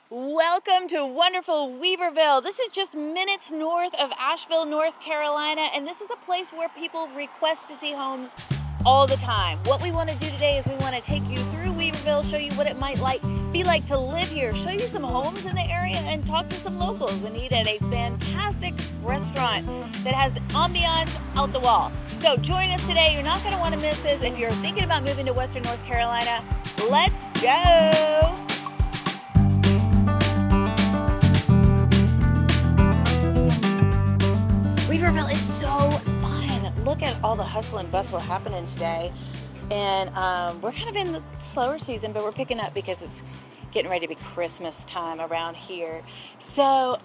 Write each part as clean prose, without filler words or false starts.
Welcome to wonderful Weaverville. This is just minutes north of Asheville, North Carolina, and this is a place where people request to see homes all the time. What we want to do today is we want to take you through Weaverville, show you what it might be like to live here, show you some homes in the area, and talk to some locals and eat at a fantastic restaurant that has the ambiance out the wall. So join us today. You're not going to want to miss this. If you're thinking about moving to Western North Carolina, let's go. Weaverville is so fun. Look at all the hustle and bustle happening today. And we're kind of in the slower season, but we're picking up because it's getting ready to be Christmas time around here. So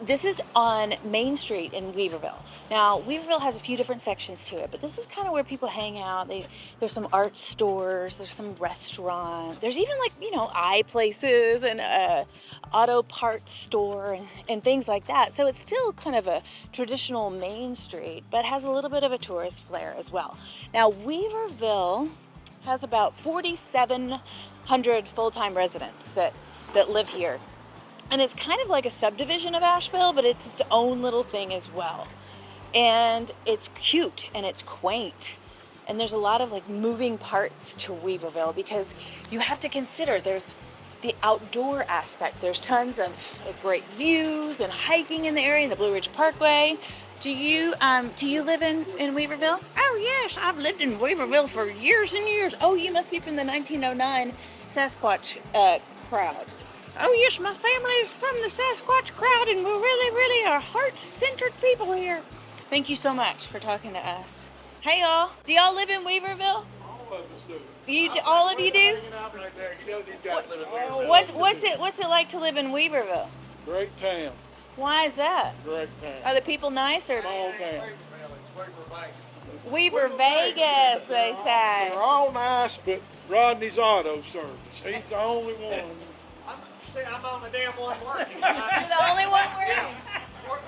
this is on Main Street in Weaverville. Now, Weaverville has a few different sections to it, but this is kind of where people hang out. There's some art stores, there's some restaurants, there's even eye places and auto parts store and things like that. So it's still kind of a traditional Main Street, but has a little bit of a tourist flair as well. Now, Weaverville has about 4,700 full-time residents that live here. And it's kind of like a subdivision of Asheville, but it's its own little thing as well. And it's cute and it's quaint. And there's a lot of moving parts to Weaverville because you have to consider there's the outdoor aspect. There's tons of great views and hiking in the area, in the Blue Ridge Parkway. Do you live in Weaverville? Oh yes, I've lived in Weaverville for years and years. Oh, you must be from the 1909 Sasquatch crowd. Oh yes, my family is from the Sasquatch crowd, and we're really are heart-centered people here. Thank you so much for talking to us. Hey y'all, do y'all live in Weaverville? All of us do. All of you do? Right there. You know these guys live in Weaverville. What's it like to live in Weaverville? Great town. Why is that? Great town. Are the people nice or? Small town. Weaver Vegas, they say. They're all nice, but Rodney's auto service. He's the only one. I'm on the damn one working. You're the only one working.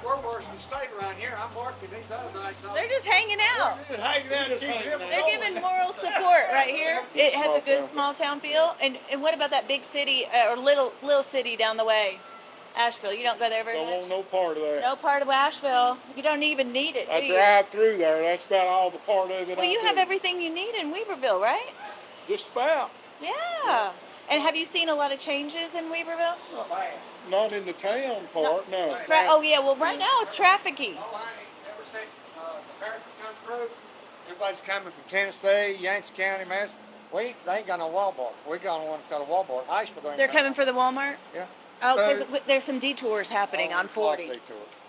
We're worse than state around here. I'm working. These other nice. They're just hanging out. They're giving moral support right here. It has a good small town feel. And what about that big city or little city down the way? Asheville. You don't go there very much? Don't want no part of that. No part of Asheville. You don't even need it, do you? I drive through there. That's about all the part of it. Well, you have everything you need in Weaverville, right? Just about. Yeah. And have you seen a lot of changes in Weaverville? Not in the town part, no. Oh, yeah. Well, right now it's trafficy. Ever since the American come through, everybody's coming from Tennessee, Yancey County, Madison. They ain't got no Walmart. We got one that's got a Walmart. Asheville. They're coming for the Walmart? Yeah. Oh, because there's some detours happening on 40.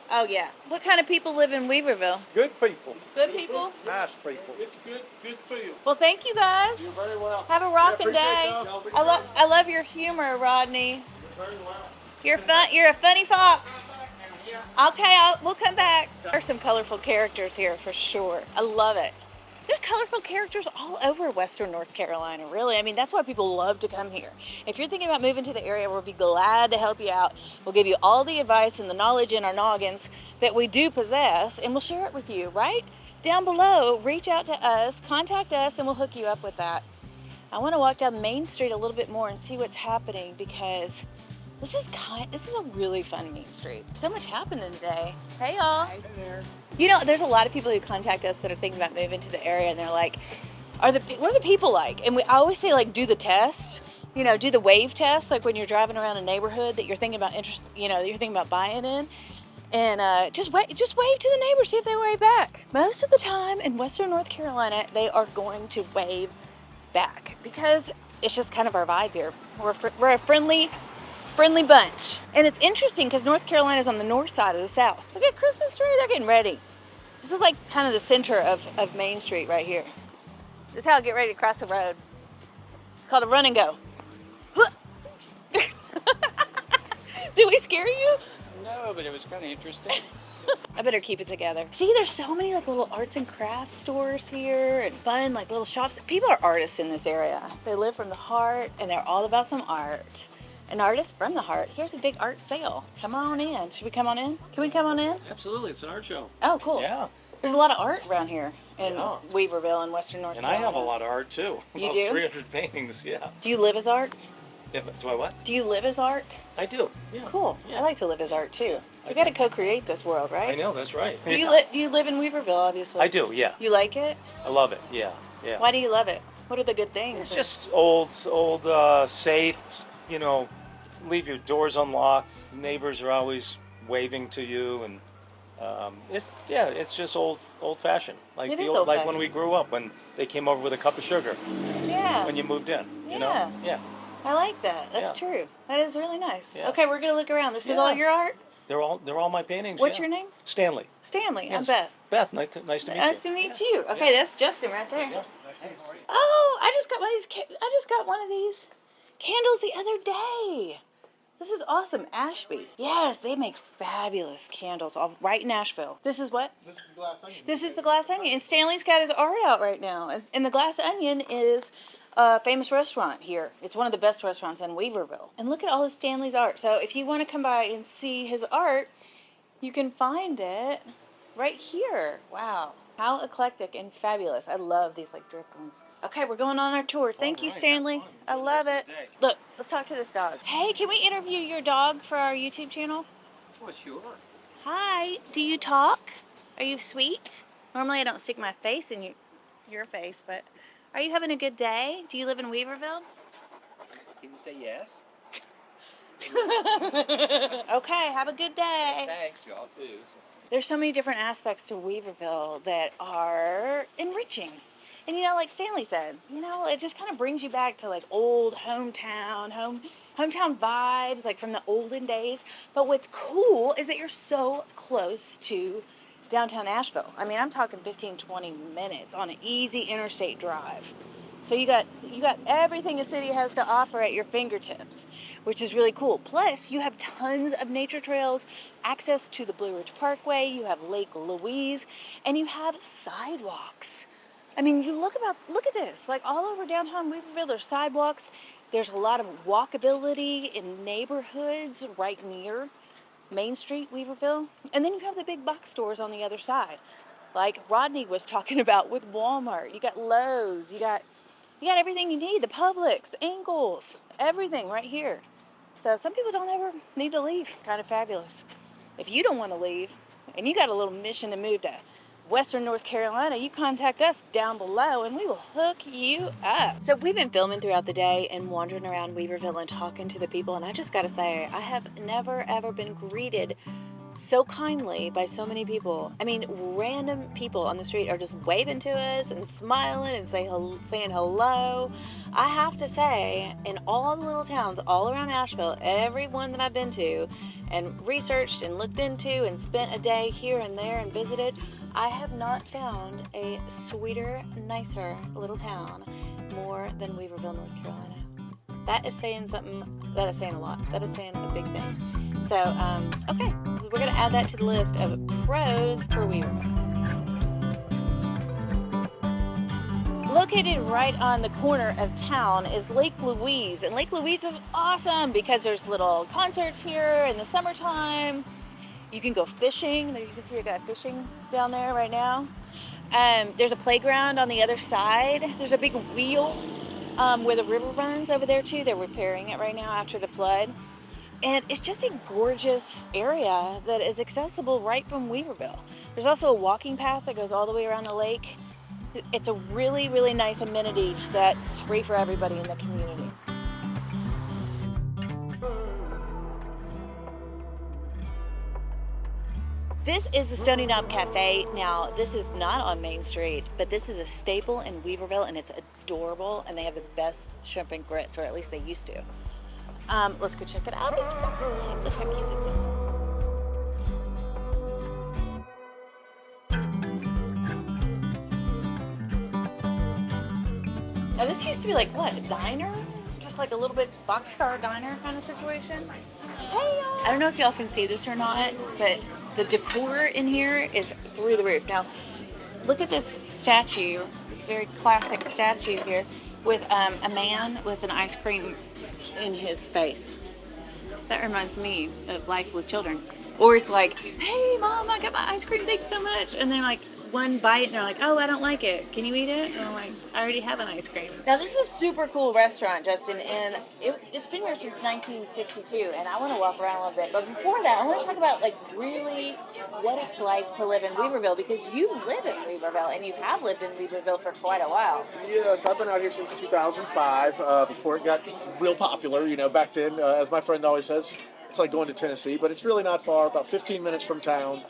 Oh, yeah. What kind of people live in Weaverville? Good people. Good people? Nice people. It's good feel. Well, thank you guys. You're very well. Have a rocking appreciate day. y'all. I love your humor, Rodney. You're very well. You're a funny fox. Okay, we'll come back. There's some colorful characters here for sure. I love it. There's colorful characters all over Western North Carolina, really. I mean, that's why people love to come here. If you're thinking about moving to the area, we'll be glad to help you out. We'll give you all the advice and the knowledge in our noggins that we do possess, and we'll share it with you, right? Down below, reach out to us, contact us, and we'll hook you up with that. I want to walk down Main Street a little bit more and see what's happening because this is a really fun Main Street. So much happening today. Hey, y'all. Hey there. You know, there's a lot of people who contact us that are thinking about moving to the area, and they're like, what are the people like? And I always say, do the test. Do the wave test, like when you're driving around a neighborhood that you're thinking about you're thinking about buying in. And just wave to the neighbors, see if they wave back. Most of the time in Western North Carolina, they are going to wave back because it's just kind of our vibe here. We're a friendly bunch. And it's interesting because North Carolina's on the north side of the South. Look at Christmas tree, they're getting ready. This is like kind of the center of Main Street right here. This is how I get ready to cross the road. It's called a run and go. Did we scare you? No, but it was kind of interesting. I better keep it together. See, there's so many little arts and crafts stores here and fun little shops. People are artists in this area. They live from the heart and they're all about some art. An artist from the heart. Here's a big art sale. Come on in. Should we come on in? Can we come on in? Absolutely, it's an art show. Oh, cool. Yeah. There's a lot of art around here in Yeah. Weaverville and Western North And I Carolina. have a lot of art too. You About do? 300 paintings, yeah. Do you live as art? Do I what? Do you live as art? I do. Yeah. Cool. Yeah. I like to live as art too. I You got to do. co-create this world, right? I know, that's right. Do you Yeah. do you live in Weaverville? Obviously. I do, yeah. You like it? I love it. Yeah. Yeah. Why do you love it? What are the good things? It's just old, safe. You know, leave your doors unlocked. Neighbors are always waving to you, and it's just old-fashioned. Like It the is old, like when old-fashioned. we grew up, when they came over with a cup of sugar Yeah. when you moved in. You Yeah. know? Yeah. I like that. That's Yeah. true. That is really nice. Yeah. Okay, we're gonna look around. This is Yeah. all your art. They're all my paintings. What's yeah. your name? Stanley. Stanley. I'm Yes. Beth. Beth, nice to meet you. Nice to meet you. Okay, that's Justin right there. Justin, nice to meet you. Oh, I just got one of these. I just got one of these candles the other day. This is awesome. Ashby. Yes, they make fabulous candles all right in Asheville. This is what? This is the glass onion. This is the Glass Onion. And Stanley's got his art out right now. And the Glass Onion is a famous restaurant here. It's one of the best restaurants in Weaverville. And look at all of Stanley's art. So if you want to come by and see his art, you can find it right here. Wow. How eclectic and fabulous. I love these like drift ones. Okay, we're going on our tour. Thank you, right, Stanley. have fun. I love it. Day. Look, let's talk to this dog. Hey, can we interview your dog for our YouTube channel? Well, sure. Hi, do you talk? Are you sweet? Normally I don't stick my face in your face, but are you having a good day? Do you live in Weaverville? Can you say yes? Okay, have a good day. Thanks, y'all too. There's so many different aspects to Weaverville that are enriching. And like Stanley said, it just kind of brings you back to like old hometown vibes, like from the olden days. But what's cool is that you're so close to downtown Asheville. I mean, I'm talking 15, 20 minutes on an easy interstate drive. So you got everything a city has to offer at your fingertips, which is really cool. Plus, you have tons of nature trails, access to the Blue Ridge Parkway, you have Lake Louise, and you have sidewalks. I mean, you look at this. Like all over downtown Weaverville, there's sidewalks. There's a lot of walkability in neighborhoods right near Main Street, Weaverville. And then you have the big box stores on the other side. Like Rodney was talking about with Walmart. You got Lowe's, you got everything you need, the Publix, the Ingles, everything right here. So some people don't ever need to leave. Kind of fabulous. If you don't want to leave and you got a little mission to move to Western North Carolina, you contact us down below and we will hook you up. So we've been filming throughout the day and wandering around Weaverville and talking to the people, and I just gotta say, I have never ever been greeted so kindly by so many people. I mean, random people on the street are just waving to us and smiling and saying hello. I have to say, in all the little towns all around Asheville, every one that I've been to and researched and looked into and spent a day here and there and visited, I have not found a sweeter, nicer little town more than Weaverville, North Carolina. That is saying something. That is saying a lot. That is saying a big thing. So, okay, we're going to add that to the list of pros for Weaverville. Located right on the corner of town is Lake Louise, and Lake Louise is awesome because there's little concerts here in the summertime. You can go fishing. There you can see a guy fishing down there right now. There's a playground on the other side. There's a big wheel where the river runs over there too. They're repairing it right now after the flood. And it's just a gorgeous area that is accessible right from Weaverville. There's also a walking path that goes all the way around the lake. It's a really, really nice amenity that's free for everybody in the community. This is the Stony Knob Cafe. Now, this is not on Main Street, but this is a staple in Weaverville, and it's adorable, and they have the best shrimp and grits, or at least they used to. Let's go check it out inside. Look how cute this is. Now, this used to be like, what, a diner? Just like a little bit boxcar diner kind of situation. Hey, y'all! I don't know if y'all can see this or not, but the decor in here is through the roof. Now, look at this statue, this very classic statue here, with a man with an ice cream in his face. That reminds me of life with children. Or it's like, hey, Mom, I got my ice cream, thanks so much. And they're like, one bite and they're like, oh, I don't like it. Can you eat it? And I'm like, I already have an ice cream. Now, this is a super cool restaurant, Justin, and it's been here since 1962, and I want to walk around a little bit. But before that, I want to talk about, like, really what it's like to live in Weaverville, because you live in Weaverville, and you have lived in Weaverville for quite a while. Yes, I've been out here since 2005, before it got real popular. You know, back then, as my friend always says, it's like going to Tennessee, but it's really not far, about 15 minutes from town.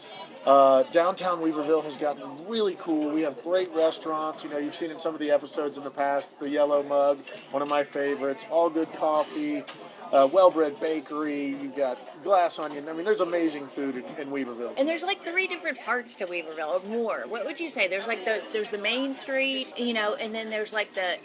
Downtown Weaverville has gotten really cool. We have great restaurants. You know, you've seen in some of the episodes in the past, the Yellow Mug, one of my favorites, all good coffee, well-bred bakery. You've got Glass Onion. I mean, there's amazing food in Weaverville. And there's like 3 different parts to Weaverville, or more. What would you say? There's like there's the main street, you know, and then there's like the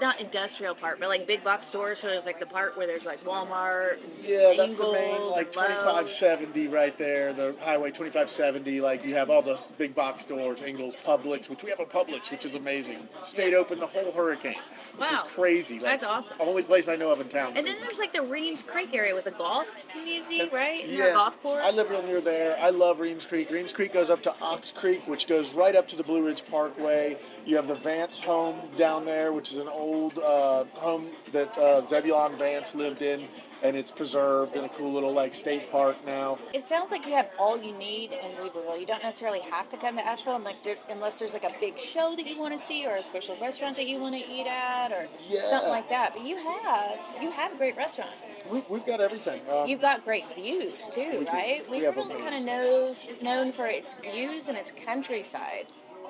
not industrial part, but like big box stores. So there's like the part where there's like Walmart, Yeah, that's the Ingalls, main, like Lowe's. 2570 right there, the Highway 2570. Like, you have all the big box stores, Ingalls, Publix, which we have a Publix, which is amazing. Stayed open the whole hurricane, which is Wow. crazy. Like, That's awesome. Only place I know of in town. And then there's like the Reams Creek area with the golf community, right? And Yes, the golf course. I live real near there. I love Reams Creek. Reams Creek goes up to Ox Creek, which goes right up to the Blue Ridge Parkway. You have the Vance home down there, which is an old home that Zebulon Vance lived in, and it's preserved in a cool little like state park now. It sounds like you have all you need in Weaverville. You don't necessarily have to come to Asheville unless there's like a big show that you want to see, or a special restaurant that you want to eat at, or Yeah. something like that. But you have great restaurants. We've got everything. You've got great views too, We do. right? We have Weaverville's amazing. kind of known for its views and its countryside.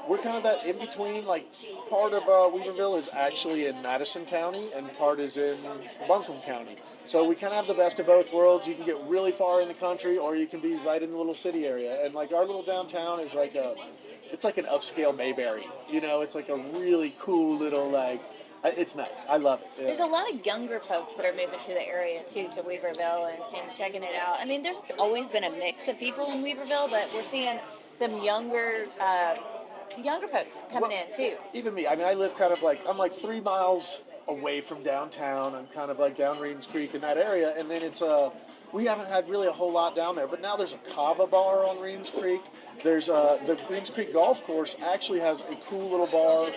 We're kind of that in between. Like, part of Weaverville is actually in Madison County, and part is in Buncombe County. So we kind of have the best of both worlds. You can get really far in the country, or you can be right in the little city area. And like, our little downtown is like it's like an upscale Mayberry. You know, it's like a really cool little like. It's nice. I love it. Yeah. There's a lot of younger folks that are moving to the area too, to Weaverville, and checking it out. I mean, there's always been a mix of people in Weaverville, but we're seeing some younger folks coming in too. Even me. I mean, I live kind of like, I'm like 3 miles away from downtown. I'm kind of like down Reams Creek in that area, and then it's we haven't had really a whole lot down there, but now there's a kava bar on Reams Creek. There's the Reams Creek Golf Course actually has a cool little bar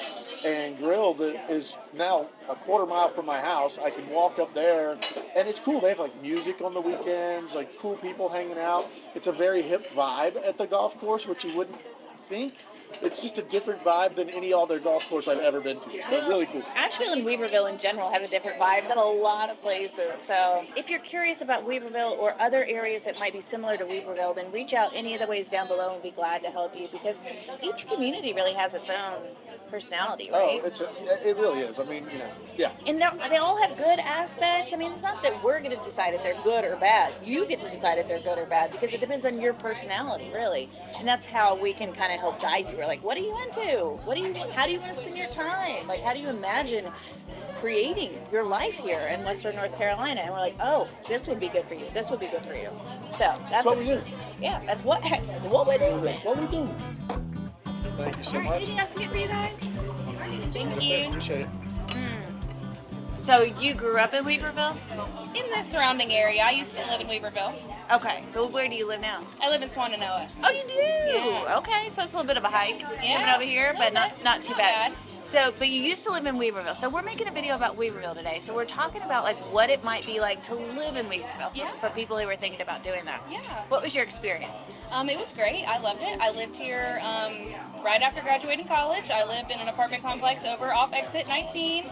and grill that is now a quarter mile from my house. I can walk up there, and it's cool. They have like music on the weekends, like cool people hanging out. It's a very hip vibe at the golf course, which you wouldn't think. It's just a different vibe than any other golf course I've ever been to. So really cool. Asheville and Weaverville in general have a different vibe than a lot of places. So if you're curious about Weaverville or other areas that might be similar to Weaverville, then reach out any of the ways down below and be glad to help you, because each community really has its own personality, right? It really is. I mean, you know, yeah. And they all have good aspects. I mean, it's not that we're going to decide if they're good or bad. You get to decide if they're good or bad, because it depends on your personality, really. And that's how we can kind of help guide you. We're like, what are you into? How do you want to spend your time? Like, how do you imagine creating your life here in Western North Carolina? And we're like, oh, this would be good for you. This would be good for you. So that's what we do. Yeah, that's what we do. That's what we do. Thank you so much. Anything else to get for you guys? Thank That's it. you. Appreciate it. So you grew up in Weaverville? In the surrounding area. I used to live in Weaverville. Okay, but where do you live now? I live in Swananoa. Oh, you do? Yeah. Okay, so it's a little bit of a hike coming Yeah, over here, but a little not too bad. bad. So, but you used to live in Weaverville. So we're making a video about Weaverville today. So we're talking about like what it might be like to live in Weaverville Yeah. for people who are thinking about doing that. Yeah. What was your experience? It was great. I loved it. I lived here right after graduating college. I lived in an apartment complex over off exit 19.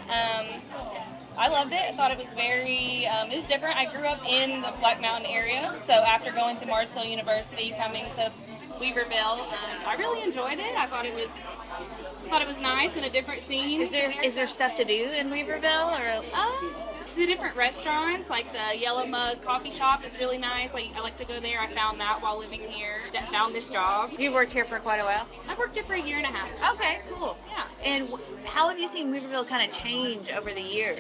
I loved it. I thought it was very, it was different. I grew up in the Black Mountain area. So after going to Mars Hill University, coming to Weaverville, I really enjoyed it. I thought it was nice and a different scene. Is there stuff to do in Weaverville, or? The different restaurants, like the Yellow Mug coffee shop is really nice. I like to go there. I found that while living here. Found this job. You've worked here for quite a while. I've worked here for a year and a half. Okay, cool. Yeah. And how have you seen Weaverville kind of change over the years?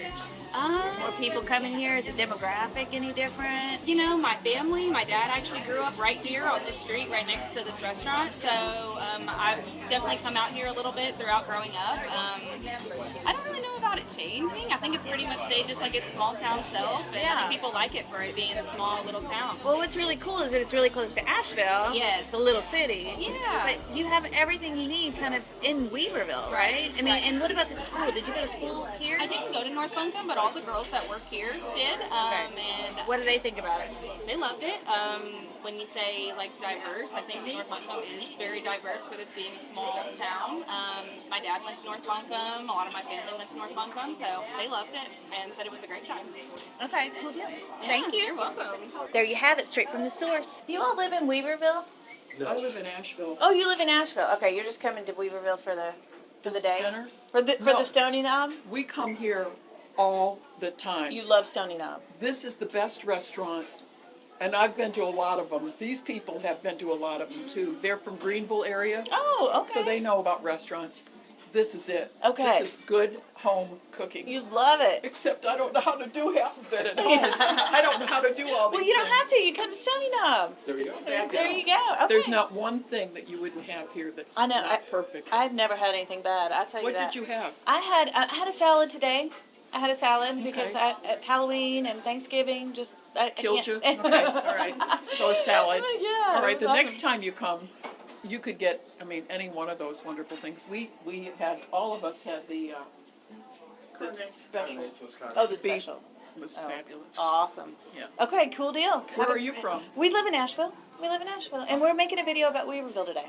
More people coming here? Is the demographic any different? You know, my family, my dad actually grew up right here on this street, right next to this restaurant. So I've definitely come out here a little bit throughout growing up. I don't really know about it changing. I think it's pretty much stayed just like it's its small town self, and I Yeah. think people like it for it being a small little town. Well, what's really cool is that it's really close to Asheville. Yes. The little city. Yeah. But you have everything you need kind of in Weaverville, right? I mean, Right. and what about the school? Did you go to school here? I didn't go to North Buncombe, but all the girls that work here did, and What do they think about it? they loved it. When you say like diverse, I think North Buncombe is very diverse for this being a small town. My dad went to North Buncombe. A lot of my family went to North Buncombe, so they loved it and said it was a great time. Okay, cool deal. Yeah, Thank you. You're welcome. There you have it, straight from the source. Do you all live in Weaverville? I live in Asheville. Oh, you live in Asheville. Okay, you're just coming to Weaverville for the This day? dinner? For No. the Stony Knob? We come here all the time. You love Stony Knob. This is the best restaurant, and I've been to a lot of them. These people have been to a lot of them too. They're from Greenville area, Oh, okay. so they know about restaurants. This is it. Okay. This is good home cooking. You love it. Except I don't know how to do half of it at home. I don't know how to do all these Well, you don't things. have to. You come to Stony Knob. There you go. There you go. Okay. There's not one thing that you wouldn't have here that's I know. not perfect. I've never had anything bad. I'll tell you What that. did you have? I had a salad today. I had a salad because Okay. at Halloween and Thanksgiving just I Killed can't- you? Okay, all right. So a salad. Yeah. All it right, was the next awesome. time you come, you could get, I mean, any one of those wonderful things. We had, all of us had the special. Oh, the beef special. was Oh. fabulous. Awesome. Yeah. Okay, cool deal. Where Have are a- you from? We live in Asheville. We live in Asheville, and we're making a video about Weaverville today.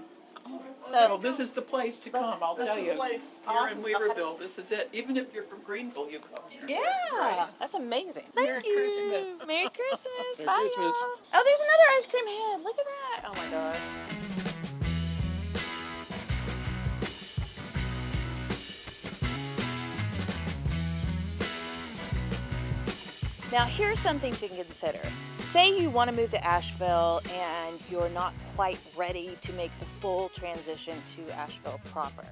Well, this is the place to come, I'll This tell is you. the place. You're Awesome. in Weaverville, this is it. Even if you're from Greenville, you come here. Yeah, that's amazing. Merry Thank you. Christmas. Merry Christmas. Merry Bye, Christmas. y'all. Oh, there's another ice cream head. Look at that. Oh my gosh. Now, here's something to consider. Say you want to move to Asheville and you're not quite ready to make the full transition to Asheville proper,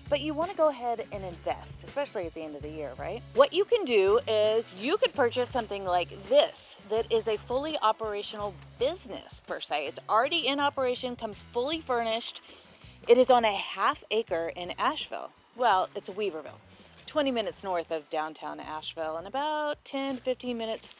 but you want to go ahead and invest, especially at the end of the year, right? What you can do is you could purchase something like this that is a fully operational business per se. It's already in operation, comes fully furnished. It is on a ½ acre in Asheville. Well, it's Weaverville. 20 minutes north of downtown Asheville and about 10 to 15 minutes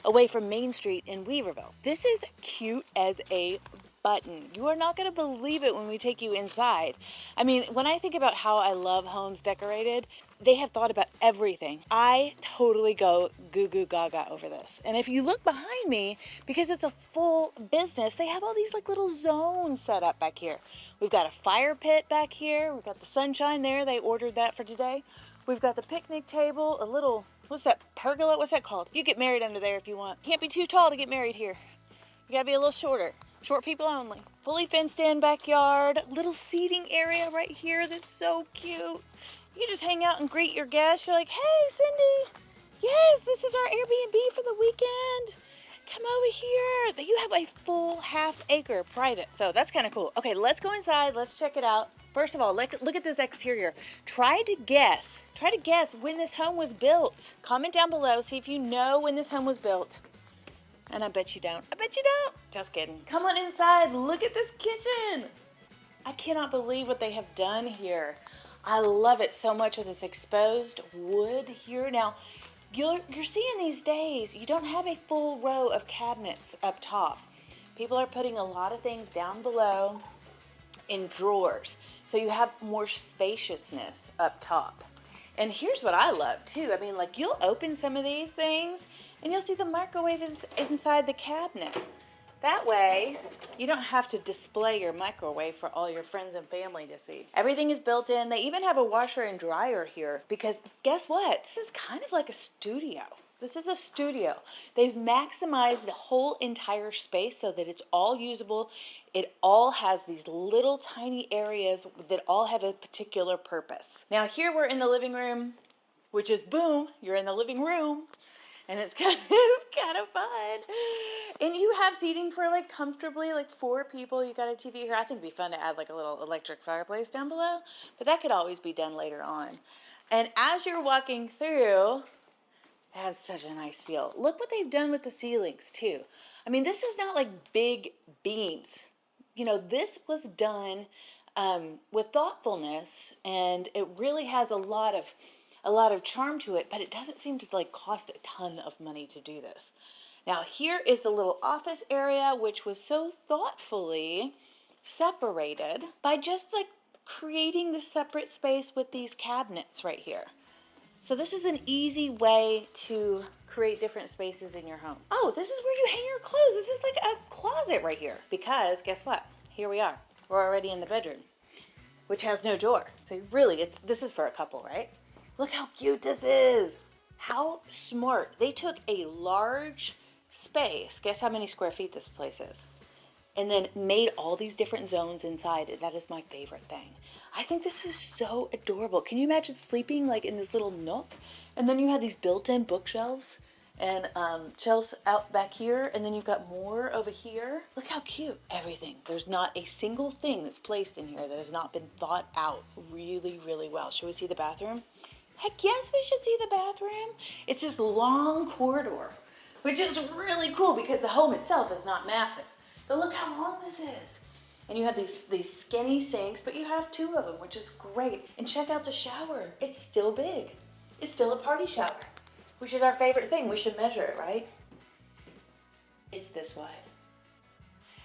away from Main Street in Weaverville. This is cute as a button. You are not going to believe it when we take you inside. I mean, when I think about how I love homes decorated, they have thought about everything. I totally go goo goo gaga over this. And if you look behind me, because it's a full business, they have all these like little zones set up back here. We've got a fire pit back here. We've got the sunshine there. They ordered that for today. We've got the picnic table, a little, what's that, pergola? What's that called? You get married under there if you want. Can't be too tall to get married here. You gotta be a little shorter. Short people only. Fully fenced in backyard, little seating area right here that's so cute. You just hang out and greet your guests. You're like, hey, Cindy, yes, this is our Airbnb for the weekend. Come over here. You have a full ½ acre private. So that's kind of cool. Okay, let's go inside. Let's check it out. First of all, look at this exterior. Try to guess when this home was built. Comment down below, see if you know when this home was built. And I bet you don't. I bet you don't. Just kidding. Come on inside. Look at this kitchen. I cannot believe what they have done here. I love it so much with this exposed wood here. Now, you're seeing these days, you don't have a full row of cabinets up top. People are putting a lot of things down below in drawers. So you have more spaciousness up top. And here's what I love too. I mean, like you'll open some of these things and you'll see the microwave is inside the cabinet. That way, you don't have to display your microwave for all your friends and family to see. Everything is built in. They even have a washer and dryer here because guess what? This is kind of like a studio. This is a studio. They've maximized the whole entire space so that it's all usable. It all has these little tiny areas that all have a particular purpose. Now here we're in the living room, which is boom, you're in the living room. And it's kind of fun. And you have seating for like comfortably like 4 people. You got a TV here. I think it'd be fun to add like a little electric fireplace down below, but that could always be done later on. And as you're walking through, it has such a nice feel. Look what they've done with the ceilings too. I mean, this is not like big beams. You know, this was done with thoughtfulness, and it really has a lot of a lot of charm to it, but it doesn't seem to like cost a ton of money to do this. Now here is the little office area, which was so thoughtfully separated by just like creating the separate space with these cabinets right here. So this is an easy way to create different spaces in your home. Oh, this is where you hang your clothes. This is like a closet right here. Because guess what? Here we are. We're already in the bedroom, which has no door. So really, this is for a couple, right? Look how cute this is. How smart. They took a large space. Guess how many square feet this place is? And then made all these different zones inside. That is my favorite thing. I think this is so adorable. Can you imagine sleeping like in this little nook? And then you have these built-in bookshelves and shelves out back here. And then you've got more over here. Look how cute. Everything. There's not a single thing that's placed in here that has not been thought out really, really well. Should we see the bathroom? Heck yes, we should see the bathroom. It's this long corridor, which is really cool because the home itself is not massive. But look how long this is. And you have these skinny sinks, but you have two of them, which is great. And check out the shower. It's still big. It's still a party shower, which is our favorite thing. We should measure it, right? It's this wide.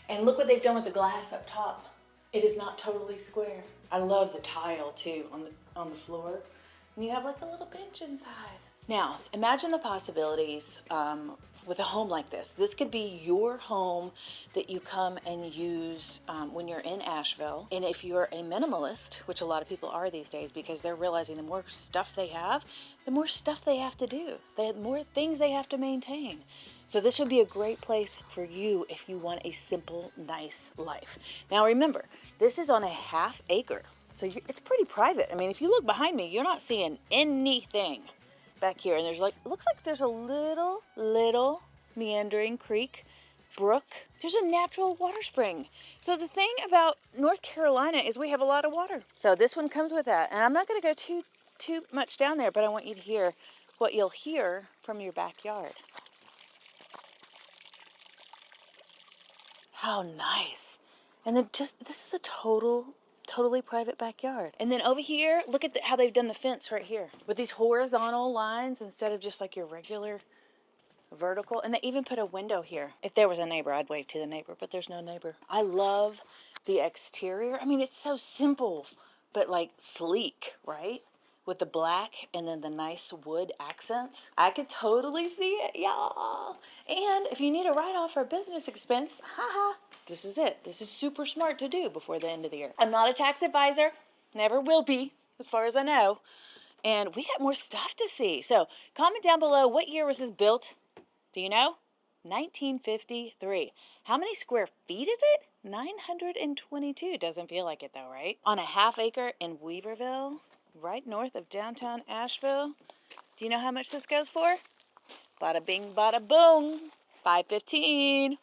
And look what they've done with the glass up top. It is not totally square. I love the tile too on the floor. And you have like a little bench inside. Now, imagine the possibilities with a home like this. This could be your home that you come and use when you're in Asheville. And if you're a minimalist, which a lot of people are these days because they're realizing the more stuff they have, the more stuff they have to do. They have more things they have to maintain. So this would be a great place for you if you want a simple, nice life. Now remember, this is on a ½ acre. So it's pretty private. I mean, if you look behind me, you're not seeing anything back here. And there's like, looks like there's a little meandering creek, brook. There's a natural water spring. So the thing about North Carolina is we have a lot of water. So this one comes with that. And I'm not going to go too much down there, but I want you to hear what you'll hear from your backyard. How nice. And then this is a totally private backyard. And then over here, look at how they've done the fence right here with these horizontal lines instead of just like your regular vertical. And they even put a window here. If there was a neighbor, I'd wave to the neighbor, but there's no neighbor. I love the exterior. I mean, it's so simple, but like sleek, right? With the black and then the nice wood accents. I could totally see it, y'all. And if you need a write-off for a business expense, haha, this is it. This is super smart to do before the end of the year. I'm not a tax advisor, never will be, as far as I know. And we got more stuff to see. So comment down below, what year was this built? Do you know? 1953. How many square feet is it? 922. Doesn't feel like it though, right? On a ½ acre in Weaverville, right north of downtown Asheville. Do you know how much this goes for? Bada bing, bada boom. $515.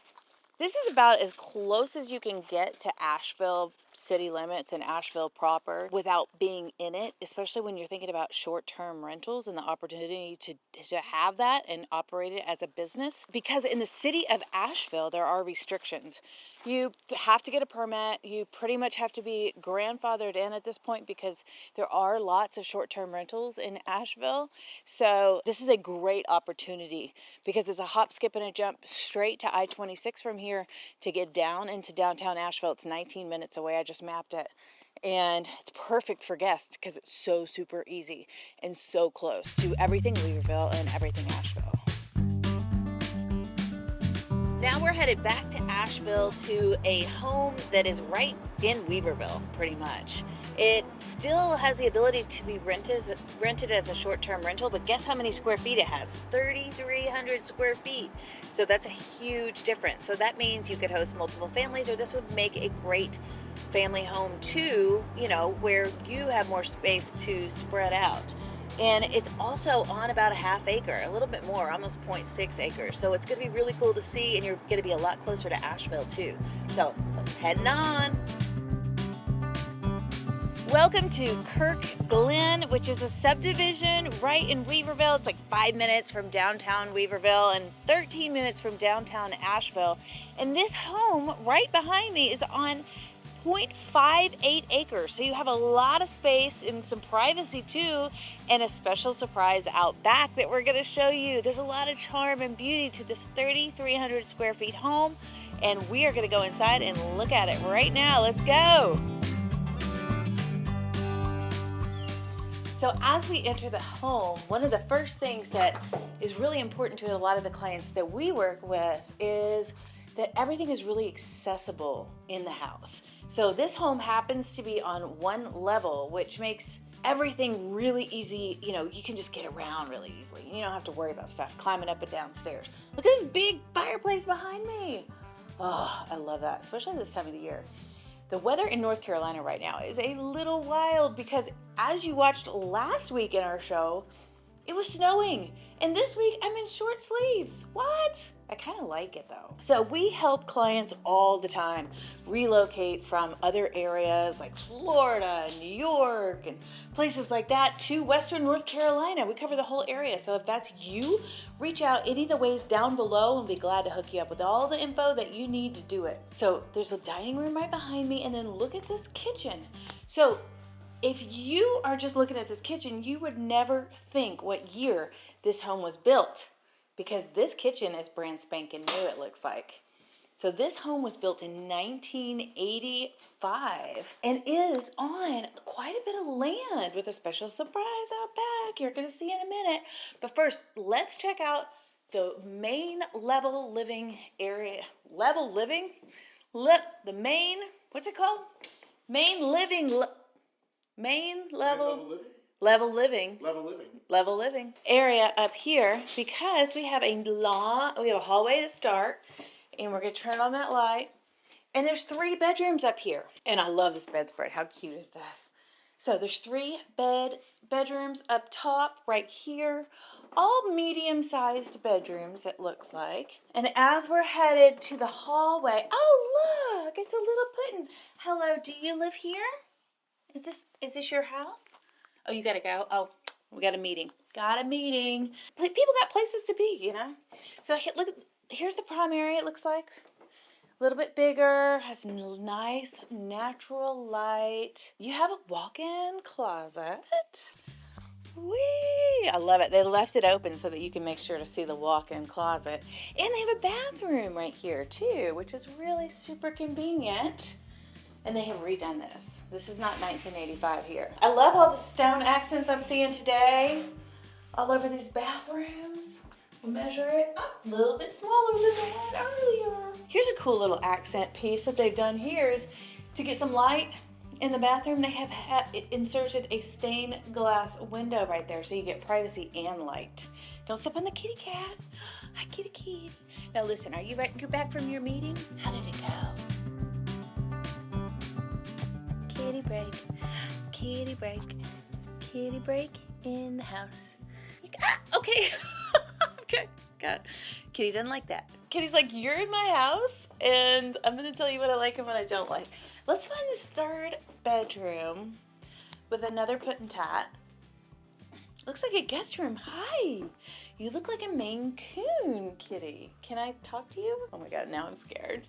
This is about as close as you can get to Asheville city limits and Asheville proper without being in it, especially when you're thinking about short-term rentals and the opportunity to have that and operate it as a business. Because in the city of Asheville, there are restrictions. You have to get a permit. You pretty much have to be grandfathered in at this point because there are lots of short-term rentals in Asheville. So this is a great opportunity because it's a hop, skip, and a jump straight to I-26 from here to get down into downtown Asheville. It's 19 minutes away. I just mapped it. And it's perfect for guests because it's so super easy and so close to everything Weaverville and everything Asheville. Now we're headed back to Asheville to a home that is right in Weaverville, pretty much. It still has the ability to be rented as a short-term rental, but guess how many square feet it has? 3,300 square feet. So that's a huge difference. So that means you could host multiple families, or this would make a great family home too, you know, where you have more space to spread out. And it's also on about a ½ acre, a little bit more, almost 0.6 acres. So it's gonna be really cool to see, and you're gonna be a lot closer to Asheville too. So heading on. Welcome to Kirk Glen, which is a subdivision right in Weaverville. It's like 5 minutes from downtown Weaverville and 13 minutes from downtown Asheville. And this home right behind me is on 0.58 acres. So you have a lot of space and some privacy too, and a special surprise out back that we're gonna show you. There's a lot of charm and beauty to this 3,300 square feet home, and we are gonna go inside and look at it right now. Let's go. So as we enter the home, one of the first things that is really important to a lot of the clients that we work with is that everything is really accessible in the house. So this home happens to be on one level, which makes everything really easy. You know, you can just get around really easily. You don't have to worry about stuff climbing up and down stairs. Look at this big fireplace behind me. Oh, I love that, especially this time of the year. The weather in North Carolina right now is a little wild because as you watched last week in our show, it was snowing. And this week I'm in short sleeves. What? I kind of like it though. So we help clients all the time relocate from other areas like Florida, New York, and places like that to Western North Carolina. We cover the whole area. So if that's you, reach out any of the ways down below and be glad to hook you up with all the info that you need to do it. So there's a dining room right behind me, and then look at this kitchen. So if you are just looking at this kitchen, you would never think what year this home was built, because this kitchen is brand spanking new, it looks like. So this home was built in 1985 and is on quite a bit of land with a special surprise out back you're going to see in a minute. But first, let's check out the main level living area. Level living? The main, what's it called? Main living, main level living area up here, because we have a hallway to start, and we're gonna turn on that light, and there's 3 bedrooms up here, and I love this bedspread. How cute is this? So there's 3 bedrooms up top right here, all medium-sized bedrooms it looks like. And as we're headed to the hallway, oh look, it's a little puddin'. Hello, do you live here? Is this your house? Oh, you gotta go. Oh, we got a meeting. People got places to be, you know. So look, here's the prom area. It looks like a little bit bigger. Has nice natural light. You have a walk-in closet. Whee! I love it. They left it open so that you can make sure to see the walk-in closet, and they have a bathroom right here too, which is really super convenient. And they have redone this. This is not 1985 here. I love all the stone accents I'm seeing today all over these bathrooms. We'll measure it up a little bit smaller than the one earlier. Here's a cool little accent piece that they've done here is to get some light in the bathroom. They have inserted a stained glass window right there so you get privacy and light. Don't step on the kitty cat. Hi, kitty kitty. Now listen, are you ready? You're back from your meeting? How did it go? Kitty break, kitty break, kitty break in the house. Okay. Okay, got it. Kitty doesn't like that. Kitty's like, you're in my house, and I'm gonna tell you what I like and what I don't like. Let's find this 3rd bedroom with another put and tat. Looks like a guest room. Hi. You look like a Maine Coon, Kitty. Can I talk to you? Oh my God, now I'm scared.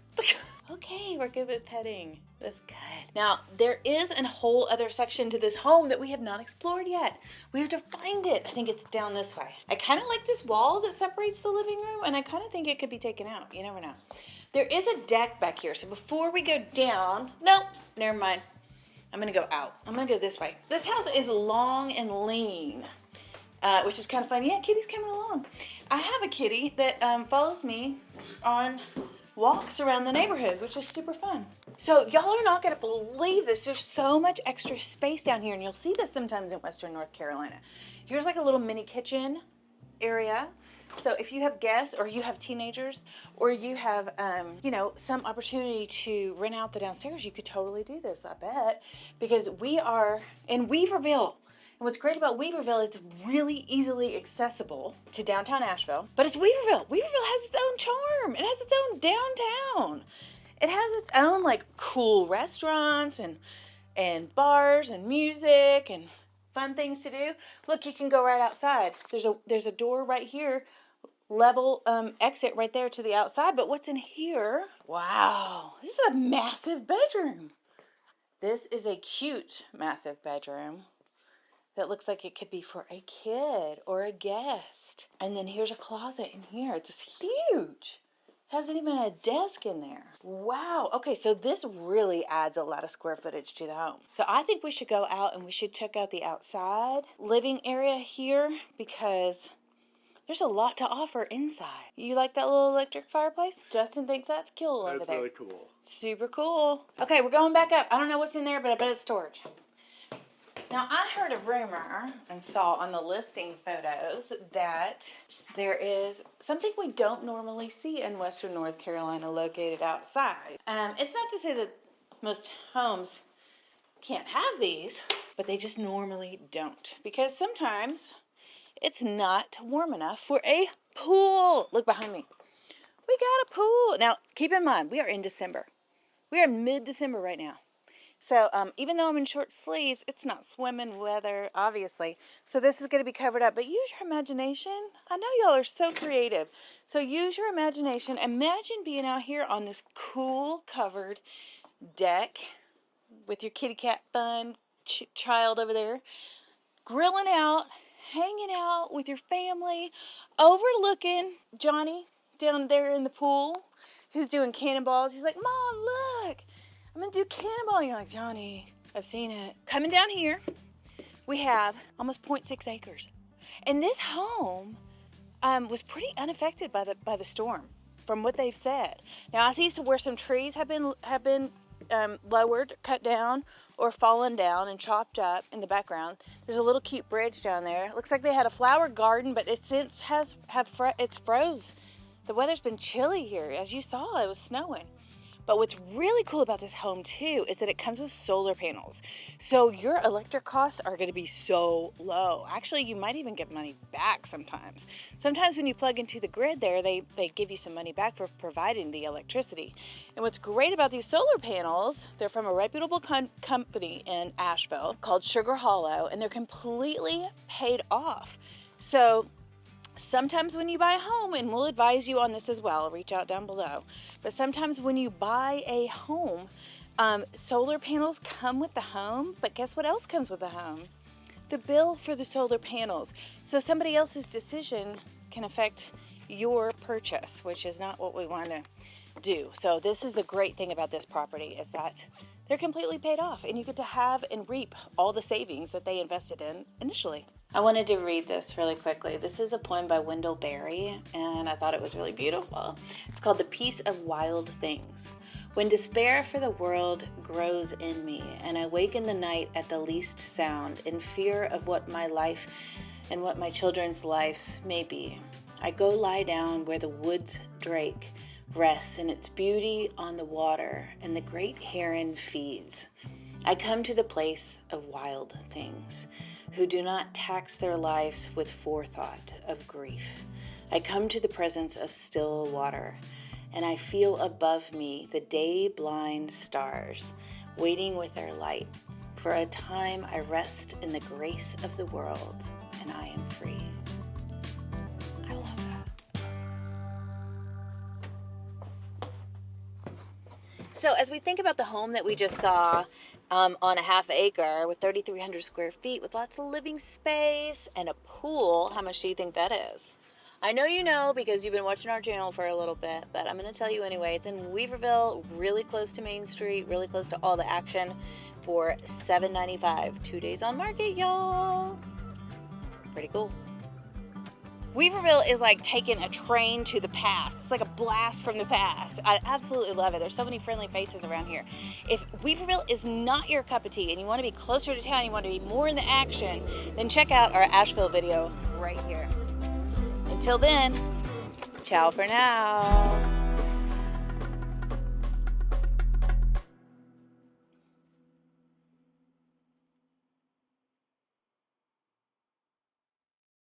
Okay, we're good with petting. That's good. Now, there is a whole other section to this home that we have not explored yet. We have to find it. I think it's down this way. I kind of like this wall that separates the living room, and I kind of think it could be taken out. You never know. There is a deck back here, so before we go down, nope, never mind. I'm gonna go out. I'm gonna go this way. This house is long and lean. Which is kind of fun. Yeah, Kitty's coming along. I have a kitty that follows me on walks around the neighborhood, which is super fun. So y'all are not going to believe this. There's so much extra space down here, and you'll see this sometimes in Western North Carolina. Here's like a little mini kitchen area. So if you have guests or you have teenagers or you have, some opportunity to rent out the downstairs, you could totally do this, I bet, because we are in Weaverville. And what's great about Weaverville is it's really easily accessible to downtown Asheville, but it's Weaverville. Weaverville has its own charm. It has its own downtown. It has its own like cool restaurants and bars and music and fun things to do. Look, you can go right outside. There's a door right here, level exit right there to the outside. But what's in here? Wow, this is a massive bedroom. This is a cute, massive bedroom that looks like it could be for a kid or a guest. And then here's a closet in here. It's huge. Hasn't even a desk in there. Wow. Okay, so this really adds a lot of square footage to the home. So I think we should go out and we should check out the outside living area here because there's a lot to offer inside. You like that little electric fireplace? Justin thinks that's cool over there. That's really cool. Super cool. Okay, we're going back up. I don't know what's in there, but I bet it's storage. Now, I heard a rumor and saw on the listing photos that there is something we don't normally see in Western North Carolina located outside. It's not to say that most homes can't have these, but they just normally don't. Because sometimes it's not warm enough for a pool. Look behind me. We got a pool. Now, keep in mind, we are in December. We are mid-December right now. So even though I'm in short sleeves, it's not swimming weather, obviously. So this is going to be covered up. But use your imagination. I know y'all are so creative. So use your imagination. Imagine being out here on this cool covered deck with your kitty cat fun child over there, grilling out, hanging out with your family, overlooking Johnny down there in the pool who's doing cannonballs. He's like, Mom, look. I'm going to do cannonball. And you're like, Johnny, I've seen it. Coming down here, we have almost 0.6 acres. And this home was pretty unaffected by the storm, from what they've said. Now, I see where some trees have been lowered, cut down, or fallen down and chopped up in the background. There's a little cute bridge down there. It looks like they had a flower garden, but it since it's froze. The weather's been chilly here. As you saw, it was snowing. But what's really cool about this home too is that it comes with solar panels. So your electric costs are going to be so low. Actually, you might even get money back sometimes. Sometimes when you plug into the grid there, they give you some money back for providing the electricity. And what's great about these solar panels, they're from a reputable company in Asheville called Sugar Hollow, and they're completely paid off. So sometimes when you buy a home, and we'll advise you on this as well, reach out down below, but sometimes when you buy a home, solar panels come with the home, but guess what else comes with the home? The bill for the solar panels. So somebody else's decision can affect your purchase, which is not what we want to do. So this is the great thing about this property, is that they're completely paid off and you get to have and reap all the savings that they invested in initially. I wanted to read this really quickly. This is a poem by Wendell Berry, and I thought it was really beautiful. It's called The Peace of Wild Things. When despair for the world grows in me, and I wake in the night at the least sound, in fear of what my life and what my children's lives may be, I go lie down where the wood's drake rests in its beauty on the water, and the great heron feeds. I come to the place of wild things, who do not tax their lives with forethought of grief. I come to the presence of still water, and I feel above me the day-blind stars, waiting with their light. For a time I rest in the grace of the world, and I am free. I love that. So as we think about the home that we just saw, on a half acre with 3,300 square feet with lots of living space and a pool, how much do you think that is? I know you know because you've been watching our channel for a little bit, but I'm going to tell you anyway. It's in Weaverville, really close to Main Street, really close to all the action, for $795. 2 days on market, y'all. Pretty cool. Weaverville is like taking a train to the past. It's like a blast from the past. I absolutely love it. There's so many friendly faces around here. If Weaverville is not your cup of tea and you want to be closer to town, you want to be more in the action, then check out our Asheville video right here. Until then, ciao for now.